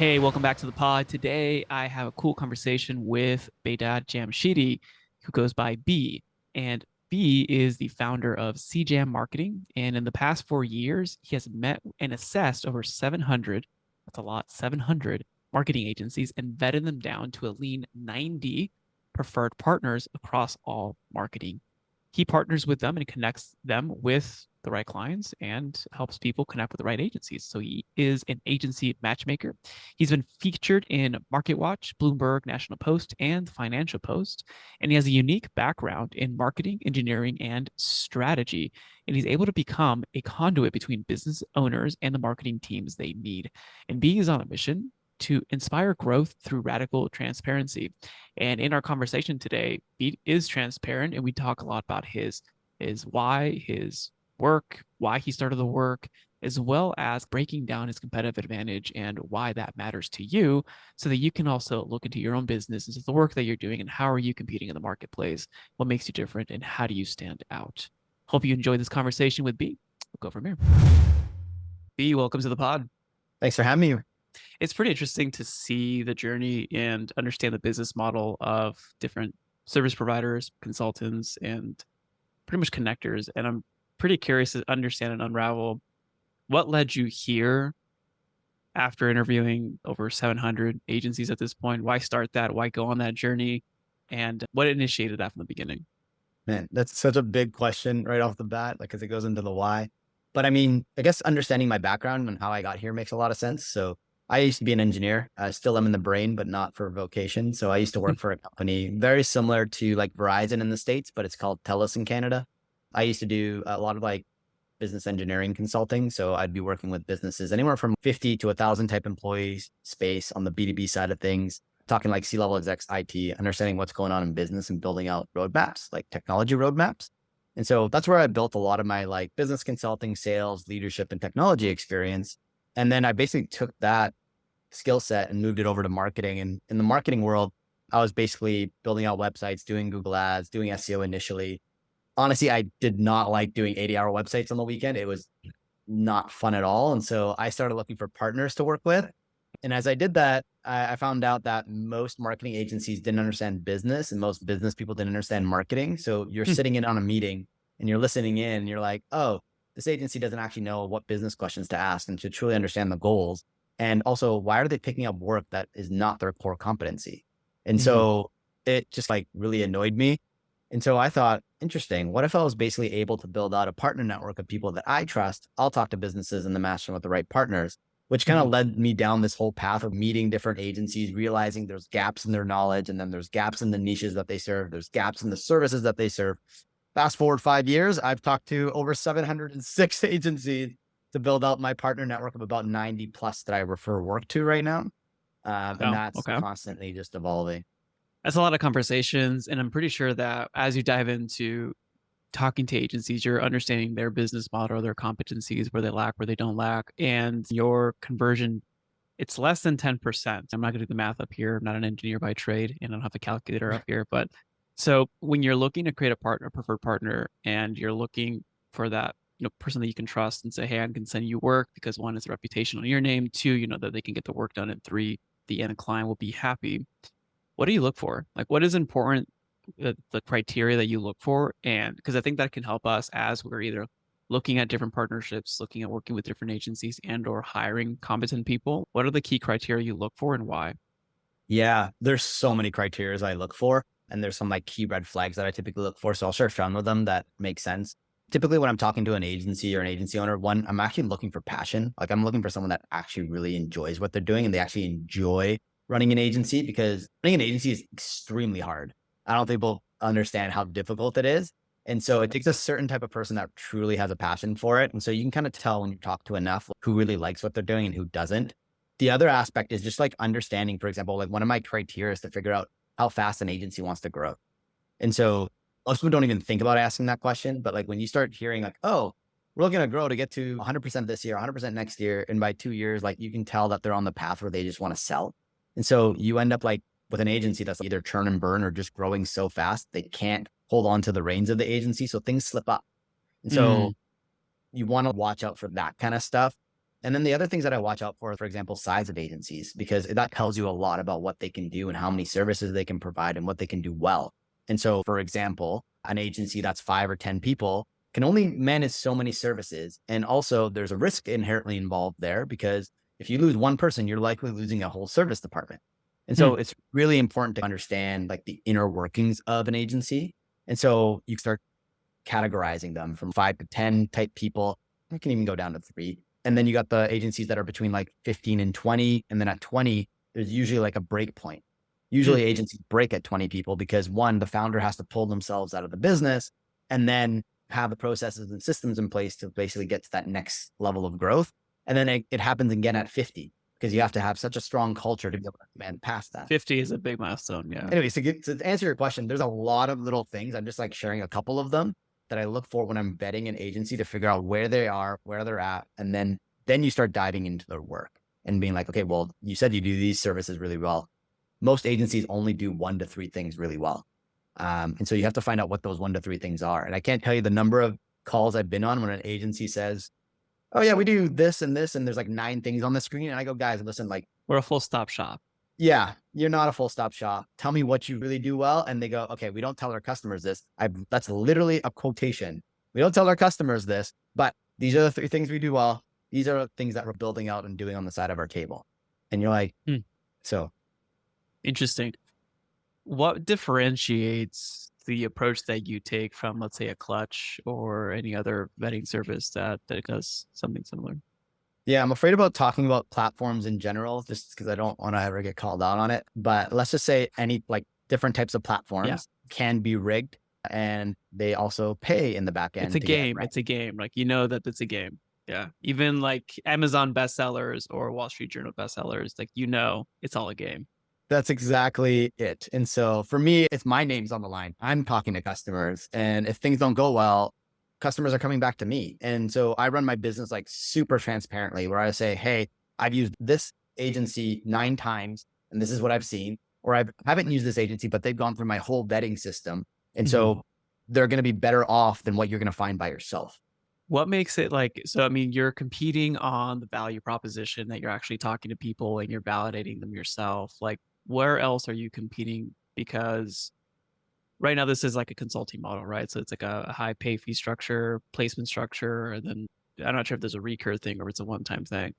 Hey, welcome back to the pod. Today, I have a cool conversation with Behdad Jamshidi, who goes by B. And B is the founder of CJAM Marketing. And in the past 4 years, he has met and assessed over 700, that's a lot, 700 marketing agencies and vetted them down to a lean 90 preferred partners across all marketing. He partners with them and connects them with the right clients and helps people connect with the right agencies. So he is an agency matchmaker. He's been featured in MarketWatch, Bloomberg, National Post, and Financial Post. And he has a unique background in marketing, engineering, and strategy. And he's able to become a conduit between business owners and the marketing teams they need. And B is on a mission to inspire growth through radical transparency. And in our conversation today, Beat is transparent, and we talk a lot about his why, his work, why he started the work, as well as breaking down his competitive advantage and why that matters to you, so that you can also look into your own business, into the work that you're doing, and how are you competing in the marketplace, what makes you different, and how do you stand out. Hope you enjoyed this conversation with B. We'll go from here. B, welcome to the pod. Thanks for having me. It's pretty interesting to see the journey and understand the business model of different service providers, consultants, and pretty much connectors. And I'm pretty curious to understand and unravel what led you here after interviewing over 700 agencies at this point. Why start that? Why go on that journey? And what initiated that from the beginning? Man, that's such a big question right off the bat, like, because it goes into the why. But I mean, I guess understanding my background and how I got here makes a lot of sense. So I used to be an engineer. I still am in the brain, but not for vocation. So I used to work for a company very similar to like Verizon in the States, but it's called TELUS in Canada. I used to do a lot of like business engineering consulting. So I'd be working with businesses anywhere from 50 to 1,000 type employees space on the B2B side of things, talking like C-level execs, IT, understanding what's going on in business and building out roadmaps, like technology roadmaps. And so that's where I built a lot of my like business consulting, sales, leadership, and technology experience. And then I basically took that skill set and moved it over to marketing. And in the marketing world, I was basically building out websites, doing Google ads, doing SEO initially. Honestly, I did not like doing 80-hour websites on the weekend. It was not fun at all. And so I started looking for partners to work with. And as I did that, I found out that most marketing agencies didn't understand business and most business people didn't understand marketing. So you're sitting in on a meeting and you're listening in and you're like, oh, this agency doesn't actually know what business questions to ask and to truly understand the goals. And also, why are they picking up work that is not their core competency? And so it just like really annoyed me. And so I thought, interesting, what if I was basically able to build out a partner network of people that I trust? I'll talk to businesses and the match them with the right partners, which kind of led me down this whole path of meeting different agencies, realizing there's gaps in their knowledge, and then there's gaps in the niches that they serve. There's gaps in the services that they serve. Fast forward 5 years, I've talked to over 706 agencies to build out my partner network of about 90 plus that I refer work to right now. And that's constantly just evolving. That's a lot of conversations. And I'm pretty sure that as you dive into talking to agencies, you're understanding their business model, their competencies, where they lack, where they don't lack, and your conversion, it's less than 10%. I'm not going to do the math up here. I'm not an engineer by trade and I don't have a calculator up here. But so when you're looking to create a partner, preferred partner, and you're looking for that, person that you can trust and say, hey, I can send you work because one, is a reputation on your name. Two, that they can get the work done. And three, the end client will be happy. What do you look for? Like, what is important, the criteria that you look for? And because I think that can help us as we're either looking at different partnerships, looking at working with different agencies and or hiring competent people. What are the key criteria you look for and why? Yeah, there's so many criteria I look for. And there's some like key red flags that I typically look for. So I'll share some of them that make sense. Typically when I'm talking to an agency or an agency owner, one, I'm actually looking for passion. Like I'm looking for someone that actually really enjoys what they're doing and they actually enjoy running an agency, because running an agency is extremely hard. I don't think people understand how difficult it is. And so it takes a certain type of person that truly has a passion for it. And so you can kind of tell when you talk to enough who really likes what they're doing and who doesn't. The other aspect is just like understanding, for example, like one of my criteria is to figure out how fast an agency wants to grow. And so most people don't even think about asking that question. But like when you start hearing like, oh, we're looking to grow to get to 100% this year, 100% next year. And by 2 years, like you can tell that they're on the path where they just want to sell. And so you end up like with an agency that's either churn and burn or just growing so fast, they can't hold on to the reins of the agency. So things slip up. And so you want to watch out for that kind of stuff. And then the other things that I watch out for example, size of agencies, because that tells you a lot about what they can do and how many services they can provide and what they can do well. And so, for example, an agency that's 5 or 10 people can only manage so many services. And also there's a risk inherently involved there, because if you lose one person, you're likely losing a whole service department. And Hmm. so it's really important to understand like the inner workings of an agency. And so you start categorizing them from 5 to 10 type people. It can even go down to 3. And then you got the agencies that are between like 15 and 20. And then at 20, there's usually like a break point. Hmm. Usually agencies break at 20 people because one, the founder has to pull themselves out of the business and then have the processes and systems in place to basically get to that next level of growth. And then it happens again at 50 because you have to have such a strong culture to be able to expand past that. 50 is a big milestone. Yeah. Anyway, to answer your question, there's a lot of little things. I'm just like sharing a couple of them that I look for when I'm vetting an agency to figure out where they are, where they're at. And then you start diving into their work and being like, okay, well, you said you do these services really well. Most agencies only do 1 to 3 things really well. And so you have to find out what those 1 to 3 things are. And I can't tell you the number of calls I've been on when an agency says, oh yeah, we do this and this, and there's like 9 things on the screen. And I go, guys, listen, like, We're a full stop shop. yeah, you're not a full stop shop. Tell me what you really do well. And they go, okay, we don't tell our customers this. That's literally a quotation. We don't tell our customers this, but these are the 3 things we do well. These are the things that we're building out and doing on the side of our table. And you're like, so. Interesting. What differentiates the approach that you take from, let's say, a Clutch or any other vetting service that does something similar? Yeah, I'm afraid about talking about platforms in general, just because I don't want to ever get called out on it. But let's just say any like different types of platforms can be rigged, and they also pay in the back end. It's a game. It's a game. Like, that it's a game. Yeah. Even like Amazon bestsellers or Wall Street Journal bestsellers, like, it's all a game. That's exactly it. And so for me, it's my name's on the line. I'm talking to customers. And if things don't go well, customers are coming back to me. And so I run my business like super transparently, where I say, hey, I've used this agency 9 times, and this is what I've seen. Or I haven't used this agency, but they've gone through my whole vetting system. And so they're going to be better off than what you're going to find by yourself. What makes it like, so, I mean, you're competing on the value proposition that you're actually talking to people and you're validating them yourself. Like, where else are you competing? Because right now this is like a consulting model, right? So it's like a high pay fee structure, placement structure, and then I'm not sure if there's a recur thing or it's a one-time thing.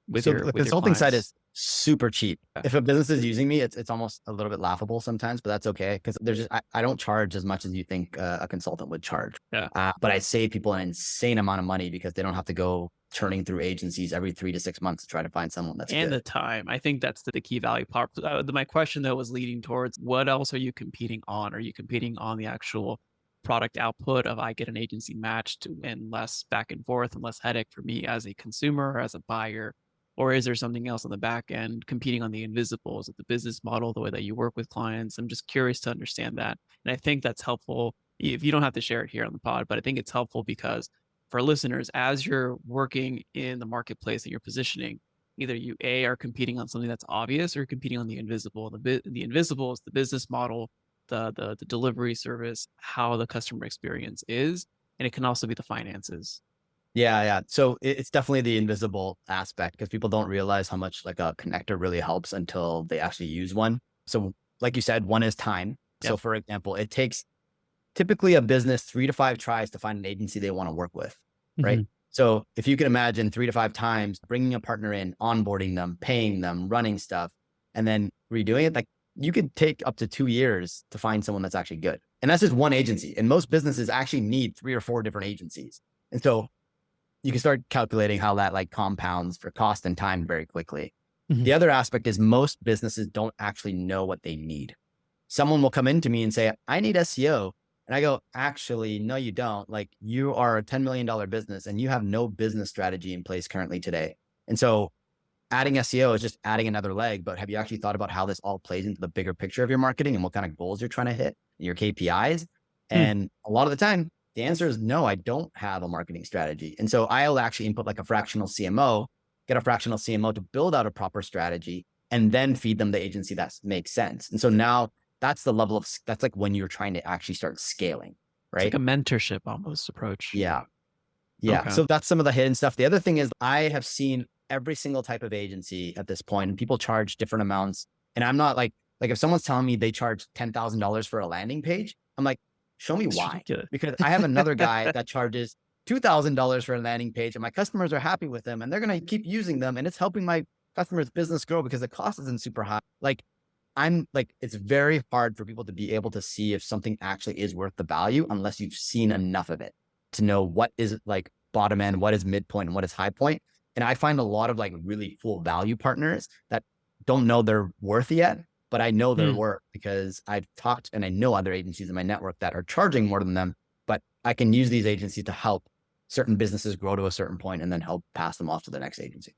The consulting side is super cheap. If a business is using me, it's almost a little bit laughable sometimes, but that's okay. Because I don't charge as much as you think a consultant would charge. Yeah. But I save people an insane amount of money because they don't have to go churning through agencies every 3 to 6 months to try to find someone that's and good. The time. I think that's the key value part. My question though was leading towards, what else are you competing on? Are you competing on the actual product output of I get an agency matched and less back and forth and less headache for me as a consumer or as a buyer? Or is there something else on the back end competing on the invisible? Is it the business model, the way that you work with clients? I'm just curious to understand that. And I think that's helpful. If you don't have to share it here on the pod, but I think it's helpful because for listeners, as you're working in the marketplace that you're positioning, either you are competing on something that's obvious or you're competing on the invisible. The invisible is the business model, the delivery service, how the customer experience is, and it can also be the finances. Yeah. So it's definitely the invisible aspect, because people don't realize how much like a connector really helps until they actually use one. So like you said, one is time. Yep. So for example, it takes typically a business 3 to 5 tries to find an agency they want to work with, right? So if you can imagine 3 to 5 times bringing a partner in, onboarding them, paying them, running stuff, and then redoing it, like you could take up to 2 years to find someone that's actually good. And that's just one agency. And most businesses actually need 3 or 4 different agencies. And so you can start calculating how that like compounds for cost and time very quickly. The other aspect is most businesses don't actually know what they need. Someone will come into me and say, I need SEO. And I go, actually, no, you don't. Like, you are a $10 million business and you have no business strategy in place currently today. And so adding SEO is just adding another leg, but have you actually thought about how this all plays into the bigger picture of your marketing and what kind of goals you're trying to hit, your KPIs? And a lot of the time, the answer is no, I don't have a marketing strategy. And so I'll actually input like a fractional CMO, get a fractional CMO to build out a proper strategy and then feed them the agency that makes sense. And so now that's the level of, that's like when you're trying to actually start scaling, right? It's like a mentorship almost approach. Yeah. Yeah. Okay. So that's some of the hidden stuff. The other thing is I have seen every single type of agency at this point, and people charge different amounts. And I'm not like if someone's telling me they charge $10,000 for a landing page, I'm like, show me It's why. ridiculous. Because I have another guy that charges $2,000 for a landing page, and my customers are happy with them, and they're going to keep using them, and it's helping my customer's business grow because the cost isn't super high. Like I'm like, it's very hard for people to be able to see if something actually is worth the value unless you've seen enough of it to know what is like bottom end, what is midpoint, and what is high point. And I find a lot of like really cool value partners that don't know their worth yet, but I know their Hmm. worth because I've talked and I know other agencies in my network that are charging more than them, but I can use these agencies to help certain businesses grow to a certain point and then help pass them off to the next agency.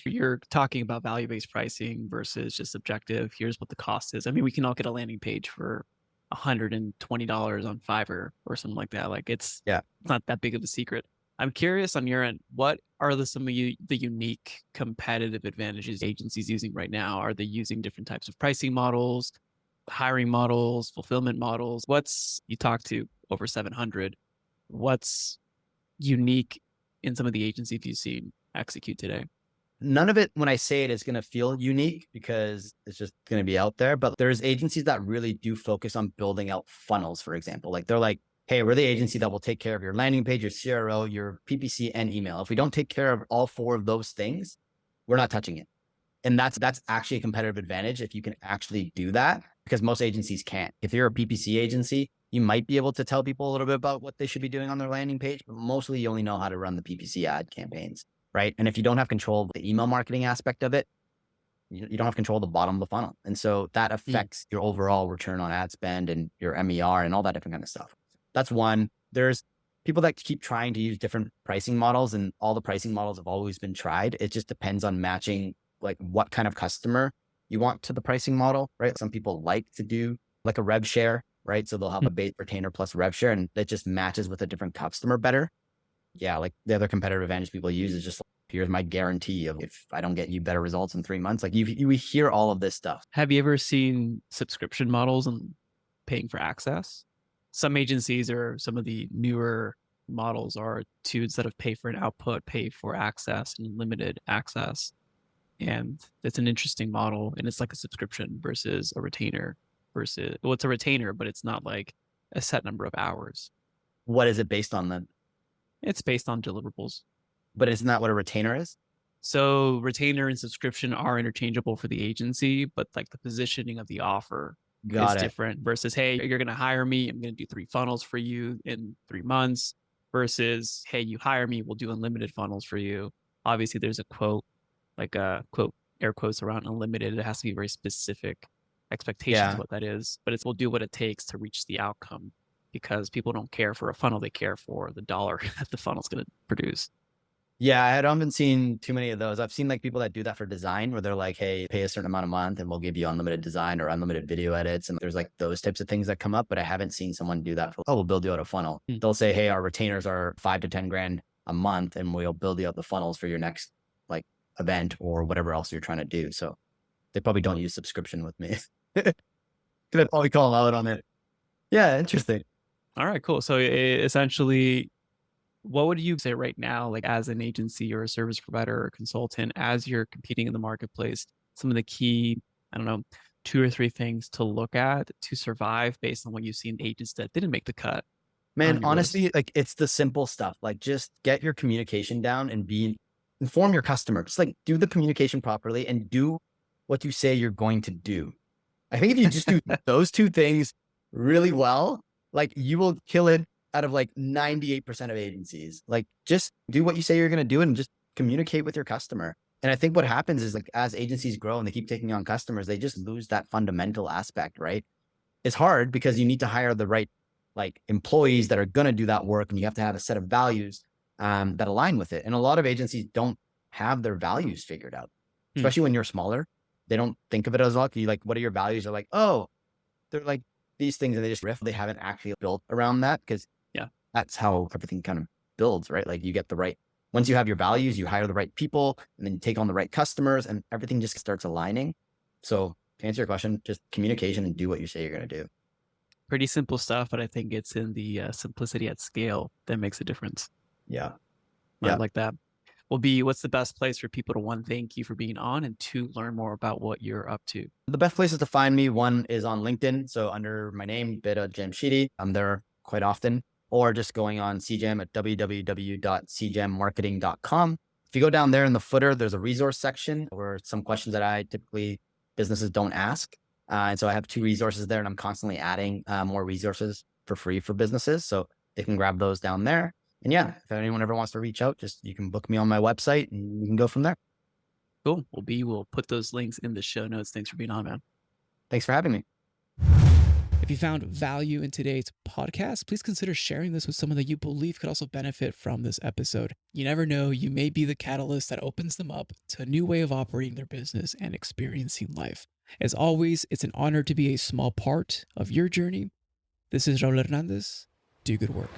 You're talking about value-based pricing versus just objective. Here's what the cost is. I mean, we can all get a landing page for $120 on Fiverr or something like that. Like it's Yeah. not that big of a secret. I'm curious on your end, what are some of the unique competitive advantages agencies using right now? Are they using different types of pricing models, hiring models, fulfillment models? You talked to over 700. What's unique in some of the agencies you've seen execute today? None of it, when I say it, is going to feel unique because it's just going to be out there. But there's agencies that really do focus on building out funnels, for example. Like they're like, hey, we're the agency that will take care of your landing page, your CRO, your PPC, and email. If we don't take care of all four of those things, we're not touching it. And that's actually a competitive advantage if you can actually do that, because most agencies can't. If you're a PPC agency, you might be able to tell people a little bit about what they should be doing on their landing page, but mostly you only know how to run the PPC ad campaigns, right? And if you don't have control of the email marketing aspect of it, you don't have control of the bottom of the funnel. And so that affects your overall return on ad spend and your MER and all that different kind of stuff. That's one. There's people that keep trying to use different pricing models, and all the pricing models have always been tried. It just depends on matching like what kind of customer you want to the pricing model, right? Some people like to do like a rev share, right? So they'll have a base retainer plus rev share, and it just matches with a different customer better. Yeah, like the other competitive advantage people use is just like, here's my guarantee of if I don't get you better results in 3 months. Like you hear all of this stuff. Have you ever seen subscription models and paying for access? Some agencies or some of the newer models are to, instead of pay for an output, pay for access and limited access. And it's an interesting model. And it's like a subscription versus a retainer versus, well, it's a retainer, but it's not like a set number of hours. What is it based on then? It's based on deliverables. But isn't that what a retainer is? So retainer and subscription are interchangeable for the agency, but like the positioning of the offer is Got it. different versus, hey, you're going to hire me. I'm going to do 3 funnels for you in 3 months versus, hey, you hire me, we'll do unlimited funnels for you. Obviously, there's a quote, like a quote, air quotes around unlimited. It has to be very specific expectations Yeah. of what that is, but we'll do what it takes to reach the outcome, because people don't care for a funnel. They care for the dollar that the funnel's going to produce. Yeah, I haven't seen too many of those. I've seen like people that do that for design where they're like, hey, pay a certain amount a month and we'll give you unlimited design or unlimited video edits. And there's like those types of things that come up, but I haven't seen someone do that for, oh, we'll build you out a funnel. They'll say, hey, our retainers are 5 to 10 grand a month and we'll build you out the funnels for your next like event or whatever else you're trying to do. So they probably don't use subscription with me. Could I probably call them out on it? Yeah, interesting. All right, cool. So essentially, what would you say right now, like as an agency or a service provider or consultant, as you're competing in the marketplace, some of the key, I don't know, 2 or 3 things to look at to survive based on what you see in agents that didn't make the cut? Man, On your list? honestly, like it's the simple stuff. Like just get your communication down and inform your customer. Just like do the communication properly and do what you say you're going to do. I think if you just do those 2 things really well, like you will kill it out of like 98% of agencies. Like just do what you say you're going to do and just communicate with your customer. And I think what happens is like as agencies grow and they keep taking on customers, they just lose that fundamental aspect, right? It's hard because you need to hire the right like employees that are going to do that work, and you have to have a set of values that align with it. And a lot of agencies don't have their values figured out, especially when you're smaller. They don't think of it as well. You like, what are your values? They're like, oh, they're like these things, and they just riff. They haven't actually built around that because that's how everything kind of builds, right? Like you get the right, once you have your values, you hire the right people and then you take on the right customers and everything just starts aligning. So to answer your question, just communication and do what you say you're going to do. Pretty simple stuff, but I think it's in the simplicity at scale that makes a difference. Yeah. I Yeah. like that. Well, B, what's the best place for people to, one, thank you for being on, and two, learn more about what you're up to? The best places to find me, one is on LinkedIn. So under my name, Behdad Jamshidi, I'm there quite often, or just going on CJAM at www.cjammarketing.com. If you go down there in the footer, there's a resource section where some questions that I typically businesses don't ask. And so I have 2 resources there, and I'm constantly adding more resources for free for businesses. So they can grab those down there. And yeah, if anyone ever wants to reach out, just you can book me on my website and we can go from there. Cool. Well, B, we'll put those links in the show notes. Thanks for being on, man. Thanks for having me. If you found value in today's podcast, please consider sharing this with someone that you believe could also benefit from this episode. You never know, you may be the catalyst that opens them up to a new way of operating their business and experiencing life. As always, it's an honor to be a small part of your journey. This is Raul Hernandez. Do good work.